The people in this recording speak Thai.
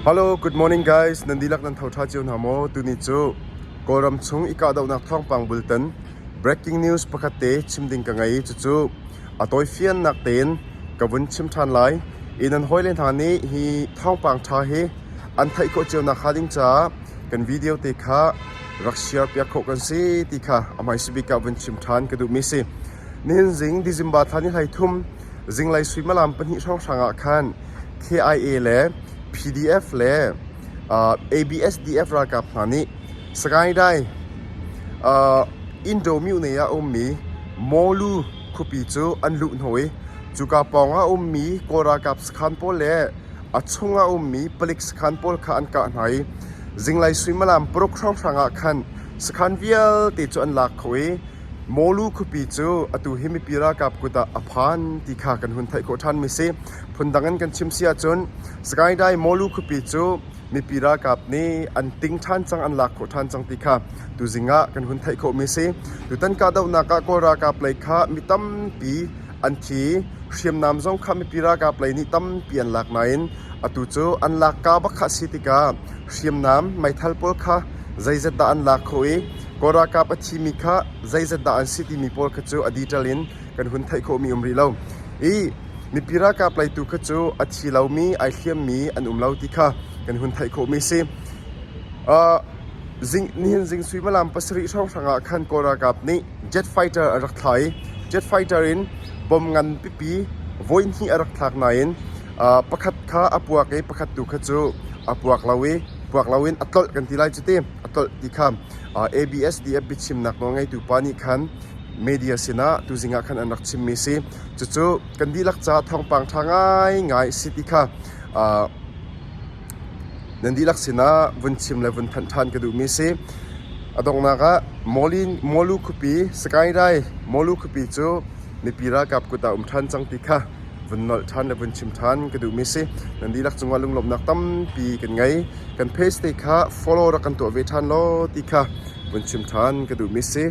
Hello, good morning guys. Nandilak ng thaw tha chiun hamo tuni chu koram chung ika daw nak thong pang bulletin. Breaking news pakate chimding ka ngai chu atoi fian nak ten kawun chim than lai inan hoilen thani hi thong pang tha he an thai ko chiu nak hading cha kan video te kha rakshia pya kho kan si ti kha amai sibi ka wun chim than ka du mi si nin jing December thani hai thum jing lai sui malam pan hi thong sanga khan KIA le PDF และ ABSDF รากับหานี้สกายได้อินโดมิวเนียมีมอลูคุปีจูอันลุนหอยจูกาปองมีกอรากับสคันโปเลอัชงมีปลิกสคันโปลขันกะไหนจิงไลสวิมลามปรุกช่องสังขันสคันเวียลติจูอันลักหอยมอลูคุปีจูอตุฮิมิปีรากับกุตาอภันติขากันหุ่นไทยโคทันมิเซพุนดังกันชิมเสียจนสกายได้มอลูคุปีจูมีปีรากับนี้อันติงทันจังอันลักโคทันจังติขาดูจิงะกันหุ่นไทยโคมิเซดูตันกาดาวนักกอรากับเลยขามีตั้มปีอันทีเชียมน้ำจงขามีปีรากับเลยนี่ตั้มปีอันลักนัยอตุจูอันลักกาบักขสิติกาเชียมน้ำไม่ทัลปอลขาใจจะดาอันลักโคกอรากับทีมิคะใจจะดาอันสิติมีปอลขจูอดีตลินกันหุ่นไทยโคมีรีเล่ามีปีรากับเลยตุขจูอธิเลามีไอเทียมมีอันเลาติค่ะกันหุ่นไทยโคมีสิจิงสุยมาลามปัสริช่องสังขันกอรากับนี้เจ็ตไฟเตอร์รักไทยเจ็ตไฟเตอร์อินบอมงันปีวอยนี่รักทักนายประคัดข้าอปวกประคัดตุขจูอปวกลาวินอัตลกันที่ไรจุดเต็มอัตลที่คำABSDF บิชิมนักน้องไงตุปานิคันเมดิอาสินะตุจิงะคันอันนักชิมมิสิจู่ๆกันดีลักจ่าทองปังทางง่ายสิติค่ะนันดีลักสินะวันชิมและวันพันทันกระดูมิสิอดงนักะมอลูคุปีสกายได้มอลูคุปีจู่มีปีรากับกุตาทันจังติค่ะวันนอลทันและวันชิมทันกระดูมิสินันดีลักจงวันลุงหลบนักตั้มปีกันไงกันเพจติค่ะ follow รักกันตัวเวทันโลติค่ะวันชิมทันกระดูมิสิ